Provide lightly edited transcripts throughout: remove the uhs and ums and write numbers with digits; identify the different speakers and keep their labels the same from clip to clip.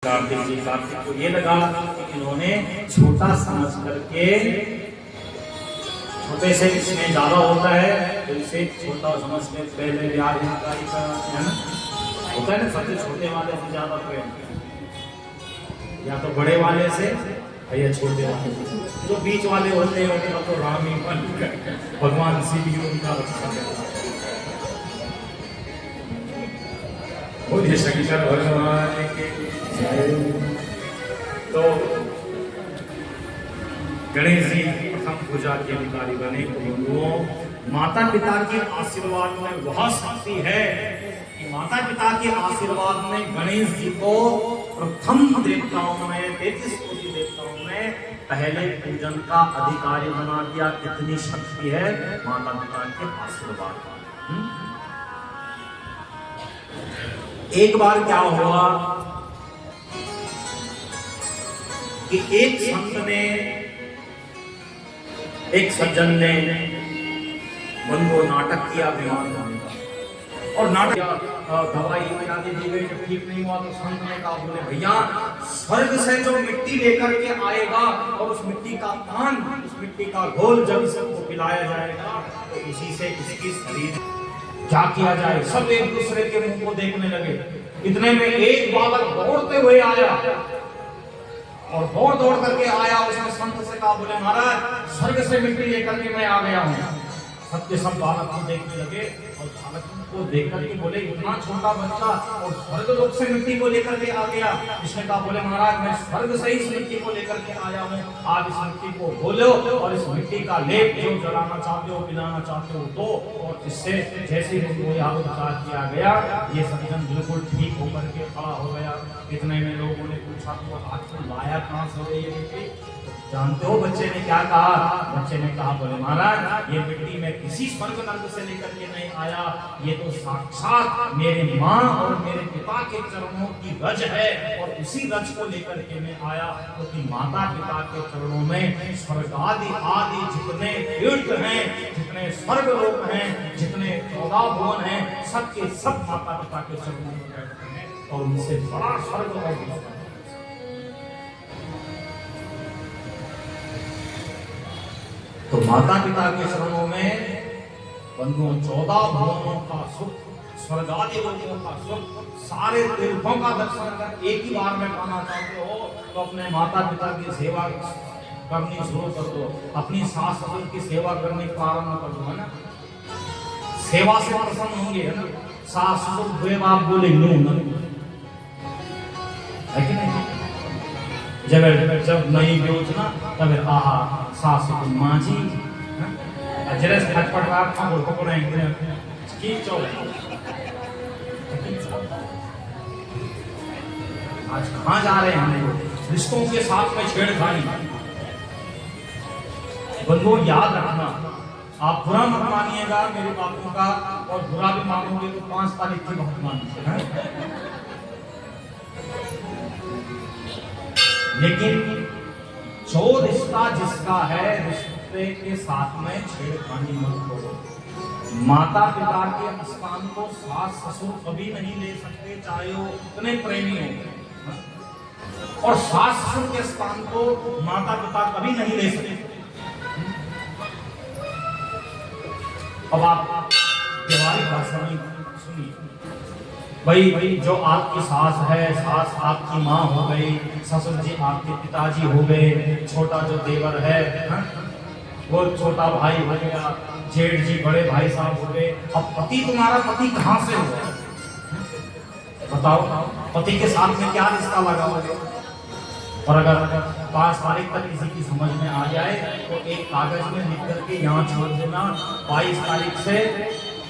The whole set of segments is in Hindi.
Speaker 1: कार्तिक जी, कार्तिक को ये लगा कि इन्होंने छोटा समझ करके, छोटे से इसमें ज्यादा होता है तो इसे छोटा समझ के पहले ब्याज है ना, होता है ना, सबसे छोटे वाले से ज्यादा प्रेम, या तो बड़े वाले से या छोटे वाले से। जो बीच वाले होते हैं उनका तो राम ही भगवान शिव ही उनका रक्षा करता है। बोलिए शंकर भगवान के। तो गणेश जी प्रथम पूजा के अधिकारी बने। तो माता पिता के आशीर्वाद में वह शक्ति है कि माता पिता के आशीर्वाद में गणेश जी को प्रथम देवताओं में 33 कोटि देवताओं में पहले पूजन का अधिकारी बना दिया। इतनी शक्ति है माता पिता के आशीर्वाद का। एक बार क्या हुआ कि एक संत ने, एक सज्जन ने बंदो नाटक किया बीमार होने का, और नाटक दवाई इत्यादि दी गई। जब ठीक नहीं हुआ तो संत ने कहा, बोले भैया स्वर्ग से जो मिट्टी लेकर के आएगा और उस मिट्टी का पान, उस मिट्टी का घोल जब सबको पिलाया जाएगा तो उसी से इसकी शरीर क्या किया जाए। सब एक दूसरे के मुंह को देखने लगे। इतने में एक बालक दौड़ते हुए आया और दौड़ करके आया। उसने संत से कहा, बोले महाराज स्वर्ग से मिट्टी लेकर के मैं आ गया हूँ। सबके सब बालक को देखने लगे और बालक को देख करके बोले, इतना छोटा बच्चा और स्वर्ग लोक से मिट्टी को लेकर के आ गया। इसने कहा, बोले महाराज मैं स्वर्ग से इस मिट्टी को लेकर के आया हूँ। आप इस मिट्टी को बोलो और इस मिट्टी का लेप जो जलाना चाहते हो, पिलाना चाहते हो दो। और इससे जैसे ही यहाँ उपचार किया गया, ये सज्जन बिल्कुल ठीक होकर के खड़ा हो गया। इतने में लोगों ने पूछा, तो आखिर लाया कहाँ से ये मिट्टी? जानते हो बच्चे ने क्या कहा? बच्चे ने कहा, बोले महाराज ये मिट्टी में किसी स्वर्ग नर्क से लेकर के नहीं आया, ये तो साक्षात मेरे माँ और मेरे पिता के चरणों की रज है। और उसी रज को लेकर के मैं आया, क्योंकि माता पिता के चरणों में स्वर्ग आदि आदि जितने तीर्थ हैं, जितने स्वर्ग लोक हैं, जितने 14 भुवन हैं, सबके सब माता पिता के चरणों में बैठते हैं। और उनसे बड़ा स्वर्ग और तो माता पिता के चरणों में बंधुओं 14 भुवनों का सुख, स्वर्ग आदि लोकों का सुख, सारे तीर्थों का दर्शन कर एक ही बार में पाना चाहते हो तो अपने माता पिता की सेवा करनी शुरू कर दो। अपनी सास ससुर की सेवा करने प्रारंभ कर दो, है ना। सेवा से प्रसन्न होंगे, है ना। सास ससुर हुए बाप बोले नो न, है कि नहीं? जब नई योजना तब आहा सास को मांझी जरस खटपट रात का बोल को नहीं की चल। आज कहाँ जा रहे हैं हम लोग? रिश्तों के साथ में छेड़खानी। बंधुओं याद रखना, आप बुरा मत मानिएगा मेरी बातों का, और बुरा भी मानोगे तो 5 तारीख की बहुत मानिएगा। लेकिन जो रिश्ता जिसका है, रिश्ते के साथ में छेड़खानी मत करो। माता पिता के स्थान को सास ससुर कभी नहीं ले सकते, चाहे वो इतने प्रेमी हो। और सास ससुर के स्थान को माता पिता कभी नहीं ले सकते। अब आप व्यवहारिक भाषा में सुनिए, भाई जो आपकी सास है, सास आपकी माँ हो गई, ससुर जी आपके पिताजी हो गए, छोटा जो देवर है वो छोटा भाई हो गया, जेठ जी बड़े भाई साहब हो गए। अब पति, तुम्हारा पति कहाँ से हुआ? बताओ, पति के साथ में क्या रिश्ता लगा हुआ? और अगर 5 तारीख तक किसी की समझ में आ जाए तो एक कागज में लिख करके यहाँ छोड़ देना, 22 तारीख से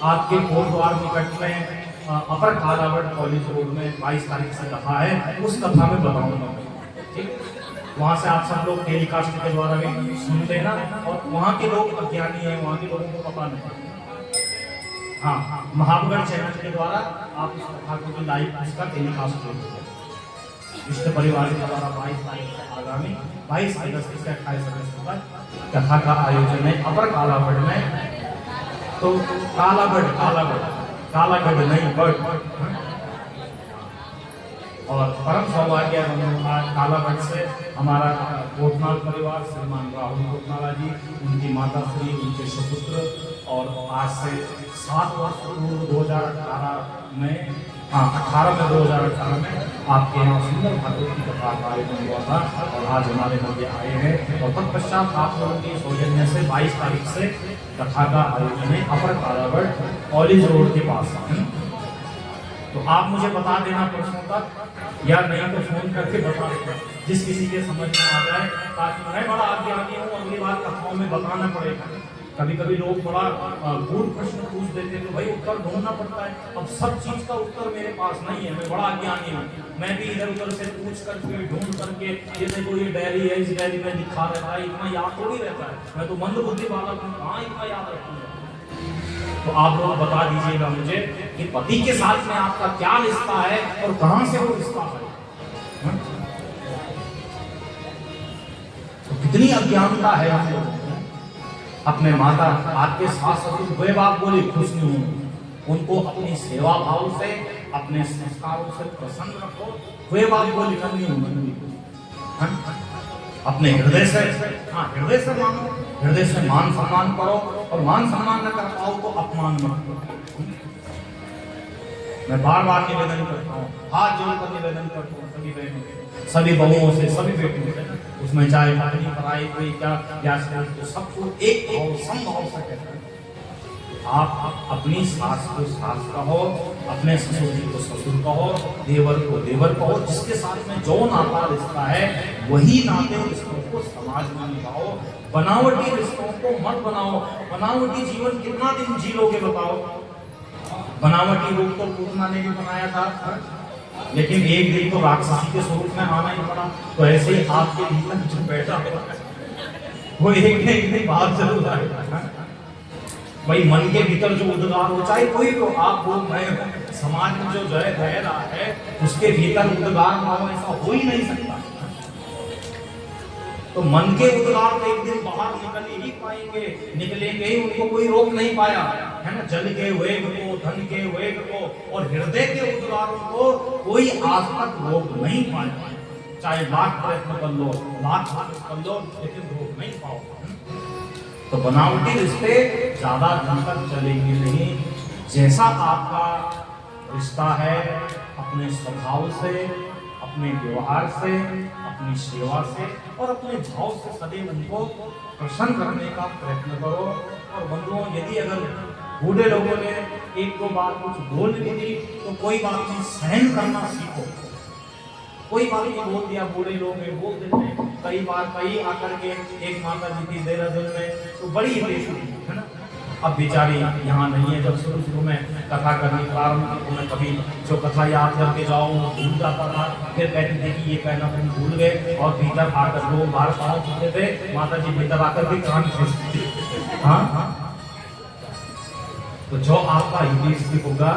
Speaker 1: आपके कोटद्वार निकट में अपर कालावट कॉलेज रोड में 22 तारीख से कथा है, उस कथा में बताऊंगा। ठीक, वहां से आप सब लोग टेलीकास्ट के द्वारा भी सुनते हैं ना। और वहां के लोग अज्ञानी हैं, वहां के लोगों को पता नहीं। हाँ, महाबगढ़ चैनल के द्वारा आप इस कथा को भी लाइव इसका टेलीकास्ट करेंगे। इष्ट परिवार के द्वारा 22 तारीख से आगामी 22 अगस्त से 28 अगस्त तक कथा का आयोजन है अपर कालावट में। तो कालागढ़ नहीं बट और परम सौभाग्य आज कालागढ़ से हमारा कोटनाल परिवार श्रीमान राहुल कोटनाला जी, उनकी माता श्री, उनके सुपुत्र, और आज से 7 वर्ष पूर्व 2018 में 2018 में आपके यहाँ सुंदर भागवत की कथा का आयोजन हुआ था और आज हमारे मध्य आए हैं। और तत्पश्चात आप लोगों की सौजन्य से 22 तारीख से कथा का आयोजन है अपर कालागढ़ कॉलेज रोड के पास। तो आप मुझे बता देना प्रश्नों तक, या नहीं तो फोन करके बता देना जिस किसी के समझ में आ जाए, ताकि मैं बड़ा आगे हूँ, अगली बार कथाओं में बताना पड़ेगा। कभी कभी लोग बड़ा गूढ़ प्रश्न पूछ देते हैं तो भाई उत्तर ढूंढना पड़ता है। अब सब चीज का उत्तर मेरे पास नहीं है, मैं बड़ा अज्ञानी हूँ। मैं भी इधर उधर से पूछ करके ढूंढ करके, ये देखो ये डायरी है, इस डायरी में लिखा रहता है, इतना याद थोड़ी रहता है। मैं तो मंद बुद्धि वाला हूँ, कहाँ इतना याद रखूंगा। तो आप लोग बता दीजिएगा मुझे कि पति के साथ में आपका क्या रिश्ता है और कहां से वो रिश्ता है। तो कितनी अज्ञानता है हम लोगों को। अपने माता, आपके सास ससुर वे बात बोली खुश नहीं हूं, उनको अपनी सेवा भाव से, अपने संस्कारों से प्रसन्न रखो। वे बात बोली करनी हूं, अपने हृदय से, हृदय से मानो, हृदय से मान सम्मान करो, और मान सम्मान न कर पाओ तो अपमान मत करो। मैं बार बार निवेदन करता हूँ, हाथ जोड़कर निवेदन करता हूँ सभी बहनों, सभी बहुओं से, सभी बेटियों से, उसमें चाहे पढ़ाई पढ़ाई कोई क्या तो सबको एक भाव समभाव से कहते हैं। आप अपनी सास को सास कहो, अपने ससुर जी को ससुर कहो, देवर को देवर कहो, जिसके साथ में जो नाता रिश्ता है वही नाते रिश्तों को समाज में निभाओ। बनावटी रिश्तों को मत बनाओ। बनावटी जीवन कितना दिन जी लोगे बताओ। बनावटी रूप तो पूतना ने भी बनाया था, लेकिन एक दिन तो राक्षसी के स्वरूप में आना ही पड़ा। तो ऐसे ही आपके भीतर जो बैठा वो एक दिन बाहर जरूर आएगा। भाई मन के भीतर जो उद्गार हो, चाहे कोई तो आप वो मैं समाज में जो जय रह रहा है उसके भीतर उद्गार भाव ऐसा हो ही नहीं सकता। तो मन के उद्गार तो एक दिन बाहर निकल ही पाएंगे, निकलेंगे ही, उनको कोई रोक नहीं पाया है ना। जल के वेग को, धन के वेग को और हृदय के उद्गारों को कोई आज तक रोक नहीं पाया। चाहे लाख प्रयत्न कर लो, लाख कर लो, लेकिन रोक नहीं पाओ। तो बनावटी रिश्ते ज्यादा दिन तक चलेंगे नहीं। जैसा आपका रिश्ता है अपने स्वभाव से, अपने व्यवहार से, अपनी सेवा से और अपने भाव से सदैव उनको प्रसन्न करने का प्रयत्न करो। और बंधुओं, यदि अगर बूढ़े लोगों ने एक दो बार कुछ बोल भी दी तो कोई बात नहीं, सहन करना सीखो। कोई बात नहीं बोल दिया, बूढ़े लोग बोल देते हैं। कई बार कई आकर के एक माता जी थी देहरादून में, तो बड़ी हितेश हुई है ना। अब बेचारी यहाँ नहीं है। जब शुरू में कथा करनी प्रारंभ की तो मैं कभी जो कथा याद करके जाओ भूल जाता था। फिर कहते थे कि ये कहना तुम भूल गए, और भीतर आकर लोग बाहर पहुँच चुके थे, माता जी भीतर आकर के कान खींचती थी। हाँ, तो जो आपका हितेशी होगा,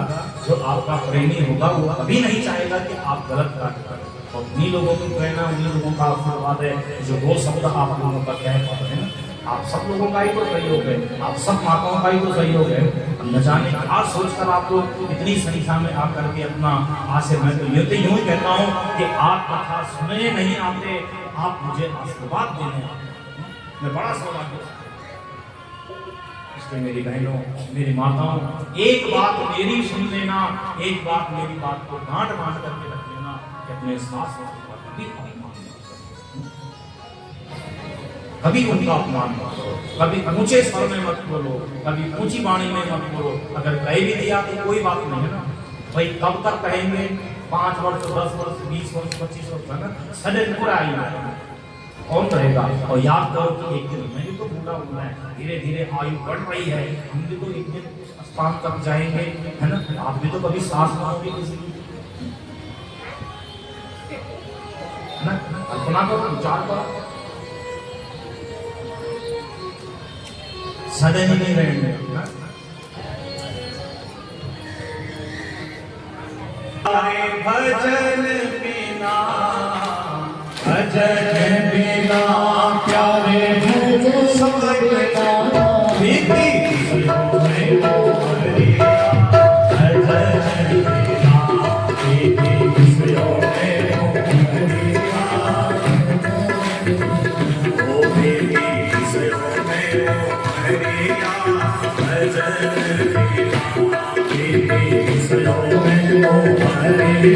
Speaker 1: जो आपका प्रेमी होगा, वो कभी नहीं चाहेगा कि आप गलत कार्य करें। और उन्हीं लोगों की प्रेरणा, उन्हीं लोगों का आशीर्वाद है जो दो शब्द आप लोगों का कह पाते हैं ना। आप सब लोगों का ही तो सहयोग है, आप सब माताओं का ही तो सहयोग है। न जाने क्या सोचकर आप लोग इतनी संख्या में आकर के अपना आशीर्वाद, मैं तो यूं ही कहता हूँ कि आप कथा सुनने नहीं आते, आप मुझे आशीर्वाद देने आते। मैं बड़ा सौभाग्य। इसलिए मेरी बहनों, मेरी माताओं, एक बात मेरी सुन लेना, एक बात मेरी बात को गांठ बांध करके रख लेना कि अपने सास का कभी अपमान मत करो, कभी उनका अपमान मत करो, कभी ऊंचे स्वर में मत बोलो, कभी ऊंची वाणी में मत बोलो। अगर कह भी दिया तो कोई बात नहीं है ना भाई। कब तक कहेंगे? 5 वर्ष, 10 वर्ष, 20 वर्ष, 25 वर्ष है ना, सडन पूरा आएगा, कौन करेगा? और याद करो कि एक दिन मैं भी तो बूढ़ा हुआ है, धीरे धीरे आयु बढ़ रही है, हम भी तो एक दिन स्थान तक जाएंगे, है ना। आप भी तो कभी सांस मारोगे किसी की, है ना। कल्पना करो, विचार करो, सडन ही नहीं रहेंगे ना। भजन बिना, भजन बिना प्यारे सब बिना बीती भजन बिना बीती ये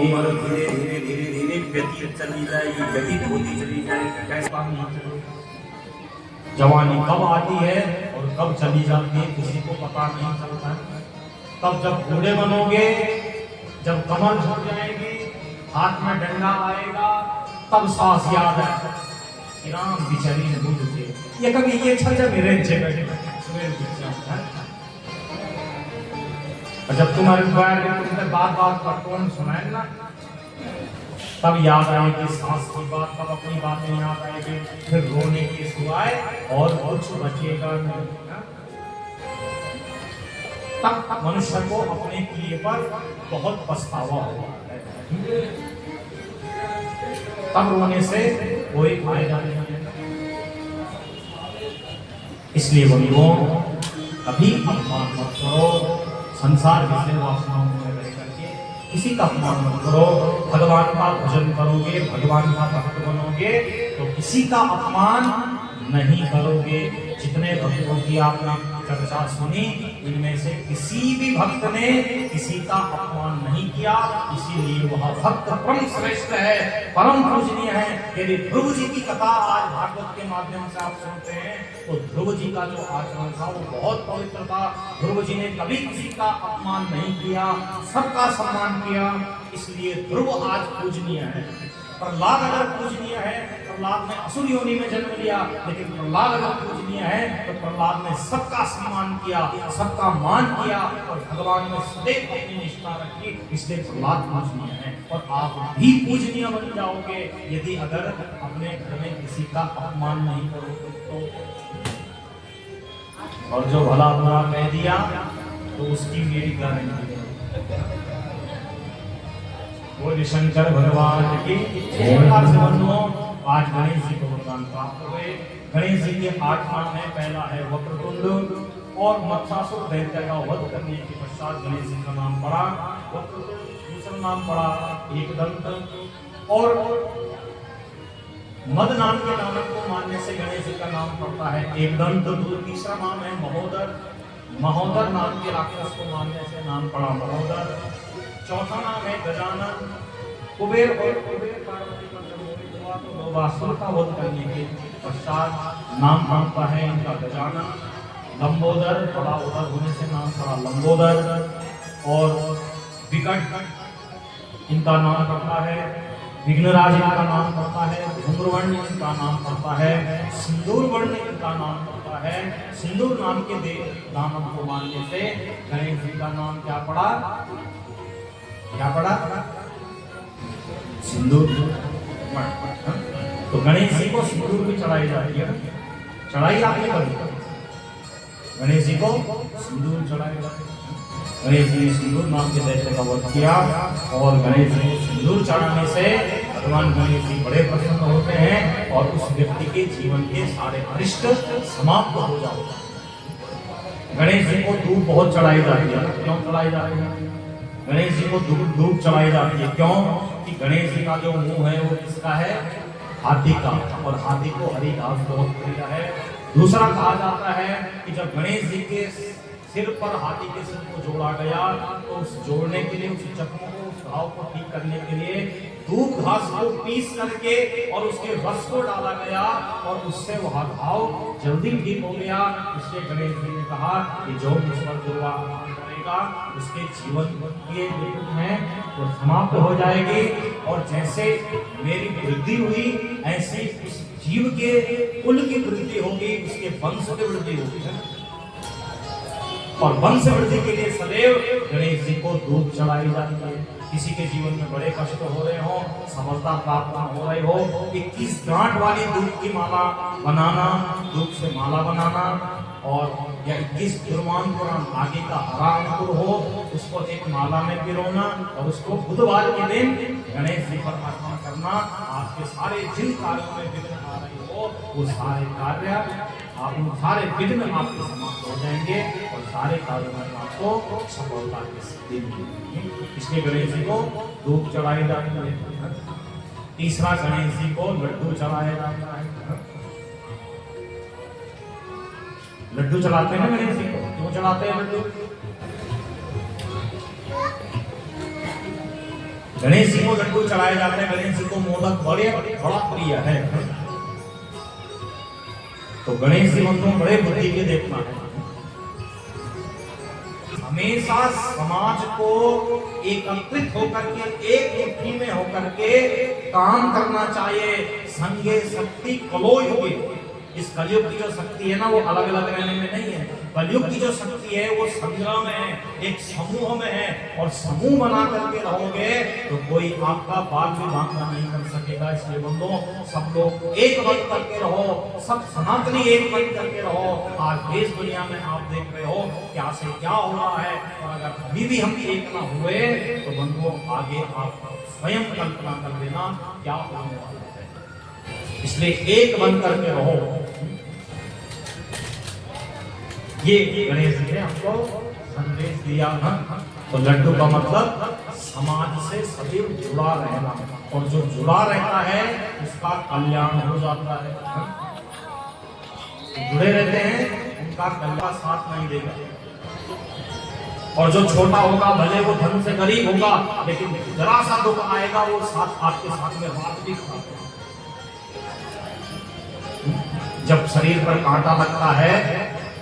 Speaker 1: उम्र धीरे धीरे धीरे धीरे व्यतीत चली जाएगी, व्यतीत होती चली जाएगी। कैसा जवानी कब आती है और कब चली जाती है किसी को पता नहीं चलता है। तब जब बूढ़े बनोगे, जब कमर झुक जाएगी, हाथ में डंडा आएगा, तब सांस याद है कि राम बिचारी ने दूध दिए। ये कभी ये छल मेरे जगह और जब तुम्हारे द्वार में तुमने बात पर कौन सुनाए ना, तब याद आएगी सांस की बात, तब अपनी बातें याद आएगी, फिर रोने की सुनाए और कुछ बचेगा नहीं। तब मनुष्य को अपने किए पर बहुत पछतावा होता है। तब रोने से कोई फायदा नहीं है। इसलिए बंधुओं, कभी अपमान मत करो, संसार विषय वासनाओं में रह करके किसी का अपमान मत करो। भगवान का भजन करोगे, भगवान का भक्त बनोगे तो किसी का अपमान नहीं करोगे। जितने भक्तों की आपने चर्चा सुनी, इनमें से किसी भी भक्त ने किसी का अपमान नहीं किया, इसीलिए वह भक्त परम श्रेष्ठ है, परम पूजनीय है। यदि ध्रुव जी की कथा आज भागवत के माध्यम से आप सुनते हैं तो ध्रुव जी का जो आचरण था वो बहुत पवित्र था। ध्रुव जी ने कभी किसी का अपमान नहीं किया, सबका सम्मान किया, इसलिए ध्रुव आज पूजनीय है। प्रहलाद अगर पूजनीय है, प्रहलाद ने असुर योनि में जन्म लिया, लेकिन प्रहलाद अगर पूजनीय है तो प्रहलाद ने सबका सम्मान किया, सबका मान किया और भगवान में सदैव अपनी निष्ठा रखी, इसलिए प्रहलाद पूजनीय है। और आप भी पूजनीय बन जाओगे यदि अगर अपने घर में किसी का अपमान नहीं करोगे तो। और जो भला बुरा कह दिया तो उसकी मेरी गारंटी है। बोल शंकर भगवान की। इस प्रकार से बंधुओं, आज गणेश जी को वरदान प्राप्त हुए। गणेश जी के 8 नाम है। पहला है वक्रतुंड और मत्स्यासुर दैत्य का वध करने के पश्चात गणेश जी का नाम पड़ा वक्रतुंड। दूसरा नाम पड़ा एकदंत और मद नाम के नानक को मानने से गणेश जी का नाम पड़ता है एकदंत। तीसरा नाम है महोदर। महोदर नाम के राक्षस को मानने से नाम पड़ा महोदर। चौथा नाम है गजानन। कुबेर और कुबेर पार्वती का जब मोहित हुआ तो लोभासुर का वध करने के पश्चात नाम पड़ता है इनका गजानन। लंबोदर, बड़ा उदर होने से नाम पड़ा लंबोदर। और विकट इनका नाम पड़ता है विघ्नराज, इनका नाम पड़ता है धूम्रवर्ण, इनका नाम पड़ता है सिंदूर वर्ण, इनका नाम पड़ता है। सिंदूर नाम के दामन को मानने से गणेश जी का नाम क्या पड़ा? क्या पड़ा? सिंदूर। तो गणेश जी को सिंदूर भी चढ़ाई जाती है, चढ़ाई आपने कभी? गणेश जी को सिंदूर चढ़ाई जाती है। गणेश जी ने सिंदूर नाम के दैत्य का वध किया और गणेश जी को सिंदूर चढ़ाने से भगवान गणेश जी बड़े प्रसन्न होते हैं और उस व्यक्ति के जीवन के सारे अरिष्ट समाप्त हो जाते हैं। गणेश जी को दूध बहुत चढ़ाई जाती है। क्यों चढ़ाई जाती है? गणेश जी को दूध चढ़ाई जाती है क्यों? कि गणेश जी का जो मुंह है वो किसका है? हाथी का, और हाथी को हरी घास बहुत प्रिय है। दूसरा कहा जाता है कि जब गणेश जी के सिर पर हाथी के सिर को जोड़ा गया तो उस जोड़ने के लिए, उस जख्म को, उस घाव को ठीक करने के लिए दूध घास को पीस करके और उसके रस को डाला गया और उससे वह घाव जल्दी ठीक हो गया। इसलिए गणेश जी ने कहा कि जो मुझ पर जो करेगा उसके जीवन के हैं वो समाप्त हो जाएगी, और जैसे मेरी वृद्धि हुई ऐसे उस जीव के कुल की वृद्धि होगी, उसके वंश की वृद्धि होगी। और वंश वृद्धि के लिए सदैव गणेश जी को दूध चढ़ाई जाती है। किसी के जीवन में बड़े कष्ट हो रहे हो, सफलता प्राप्त हो रही हो, 21 गांठ वाली दूध की माला बनाना, दूध से माला बनाना, और या 21 दुर्मान आगे का हरा अंकुर हो उसको एक माला में पिरोना और उसको बुधवार के दिन गणेश जी पर अर्पण करना। आपके सारे जिन कार्यों में विघ्न आ रहे हो वो सारे कार्य, आप उन सारे विघ्न आपके समाप्त हो जाएंगे और सारे कार्यों में आपको सफलता की सिद्धि मिलेगी। इसलिए गणेश जी को दूध चढ़ाई जाती है। तीसरा, गणेश जी को लड्डू चढ़ाया जाता है। लड्डू चढ़ाते हैं गणेश जी को। क्यों चढ़ाते हैं लड्डू? गणेश जी को लड्डू चढ़ाए जाते हैं। गणेश जी को मोदक बड़ा प्रिय है। तो गणेश जी मतलब बड़े बुद्धि के देखना है। हमेशा समाज को एकत्रित होकर के, एक मुट्ठी में होकर के काम करना चाहिए। संगे शक्ति कलो युगे। इस कलयुग की जो शक्ति है ना वो अलग अलग रहने में नहीं है। कलयुग की जो शक्ति है वो संग्रह में है, एक समूह में है, और समूह बना करके रहोगे तो कोई आपका बात भी भांगना नहीं कर सकेगा। इसलिए बंदो सब लोग एक बन करके रहो, सब सनातनी एक बन करके रहो। आज देश दुनिया में आप देख रहे हो क्या से क्या हो रहा है, और अगर अभी भी हम एक ना हुए तो बंदो आगे आप स्वयं कल्पना कर लेना क्या होने वाला है। इसलिए एक बन करके रहो। ये गणेश जी ने हमको संदेश दिया ना। तो लड्डू का मतलब समाज से सदैव जुड़ा रहना, और जो जुड़ा रहता है उसका कल्याण हो जाता है। तो जुड़े रहते हैं उनका कल्याण साथ नहीं देगा। और जो छोटा होगा भले वो धन से गरीब होगा, लेकिन जरा सा दुख आएगा वो साथ आपके साथ में बात भी खाते। जब शरीर पर कांटा लगता है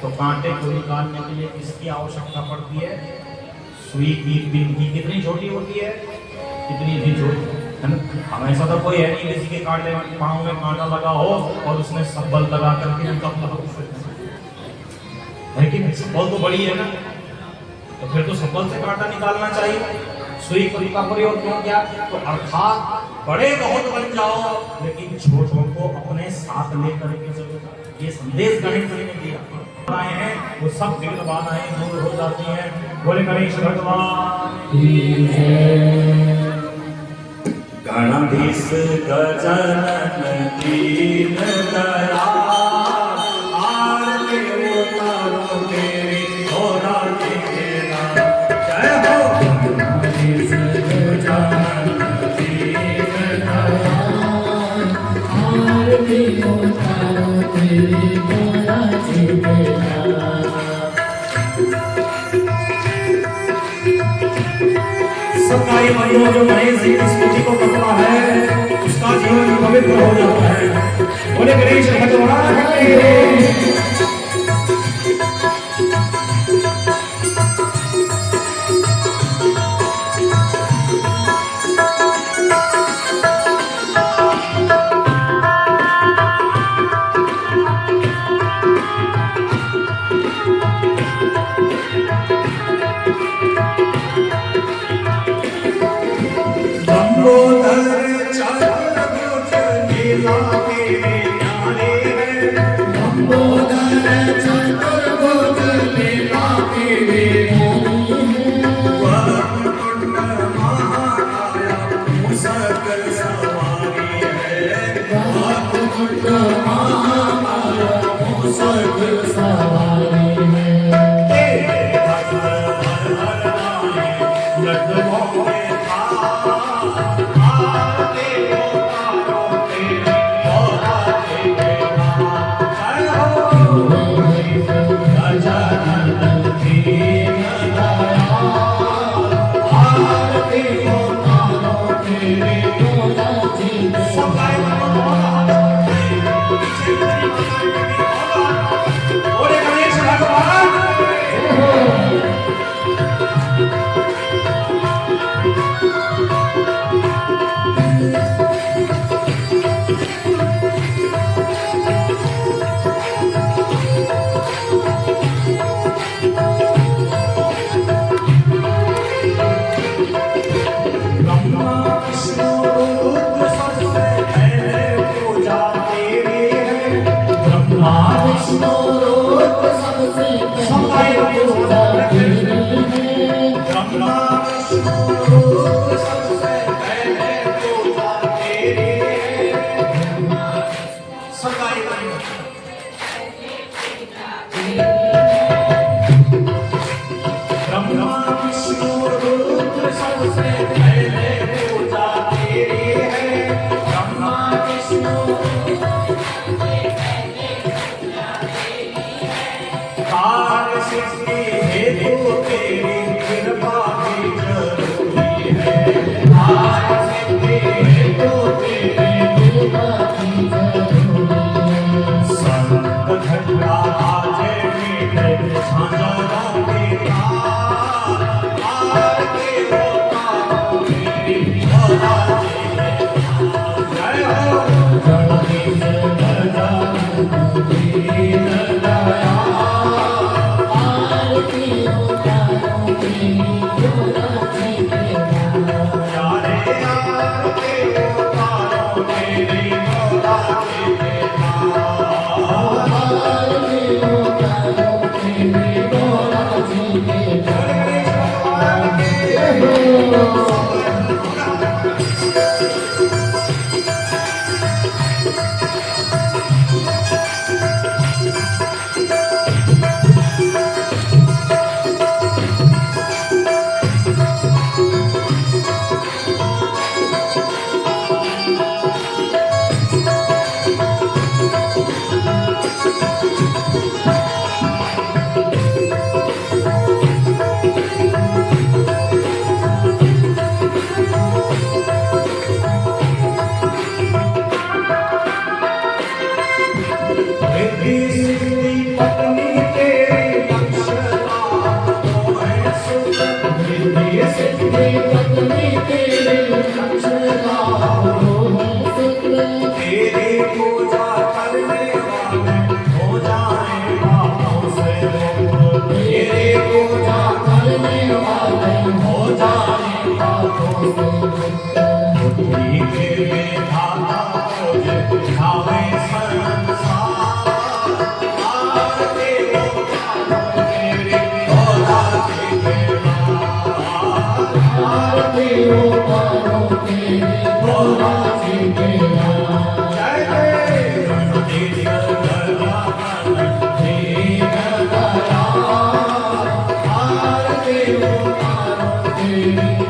Speaker 1: तो कांटे को निकालने के लिए किसकी आवश्यकता पड़ती है? सुई की पिन की। कितनी छोटी होती है? कितनी भी छोटी है ना। हमेशा तो कोई है नहीं किसी के कांटे पांव में कांटा लगा हो और उसने सब्बल लगा करके है कि सब्बल तो बड़ी है ना, तो फिर तो सब्बल से कांटा निकालना चाहिए। सुई का प्रयोग क्यों किया? तो अर्थात बड़े बहुत बन जाओ लेकिन छोटों को अपने साथ लेकर के चलो। ये संदेश गणेश जी ने दिया हैं, वो सब विघ्न बाधाएं दूर हो जाती हैं। बोले गणेश भगवान की जय।
Speaker 2: गणाधीश गजानन दीन दयाल, आरती उतारो तेरी थोड़ा तेरा। जय हो गणाधीश गजानन दीन दयाल, आरती उतारो तेरी थोड़ा तेरा।
Speaker 1: सबका ये मानो जो गणेश जी की स्तुति को करता है उसका जीवन पवित्र हो जाता है। बोले गणेश भगवान की।
Speaker 2: लंबोदर लड्डुओं के थाल आरती उतारो तेरी भोला जी के नाम। जय हो गजानन दीन दयाल आरती उतारो तेरी भोला जी के नाम। सब गाय बनो पीछे तेरी माता की बोले गणेश भगवान ब्रह्मा विष्णु रुद्र सबसे पहले पूजा तेरी है। ब्रह्मा विष्णु रुद्र सबसे पहले पूजा तेरी है। ब्रह्मा विष्णु रुद्र सबसे पहले पूजा तेरी है। सगाई ब्रह्मा विष्णु रुद्र सबसे पहले पूजा तेरी है। ब्रह्मा विष्णु कार्य सिद्धि हेतु तेरी कृपा की जरूरी है। कार्य सिद्धि हेतु तेरी कृपा की जरूरी है। संत घटा आजे मीठे झांझरों की तार आरती उतारो तेरी भोला जी के नाम। जय हो गणेश गजानन दीन दयाल आरती उतारो तेरी भोला जी के नाम। प्यारे आरती उतारो तेरी भोला जी के नाम। आरती उतारो तेरी भोला जी के नाम। गणेश भगवान रिद्धि सिद्धि पत्नी तेरी लक्ष्मणा तो है सुख। रिद्धि सिद्धि पत्नी तेरी लक्ष्मणा तो है सुख। तेरी पूजा करने वाले हो जाए पापों से मुक्त। तेरी पूजा करने वाले हो जाए पापों से मुक्त। बुद्धि के विधाता तुझे ध्यावे संसार आरती उतारो तेरी भोला जी के नाम। आरती उतारो तेरी भोला जी के नाम। जय जय गणेश गजानन दीन दयाल आरती उतारो तेरी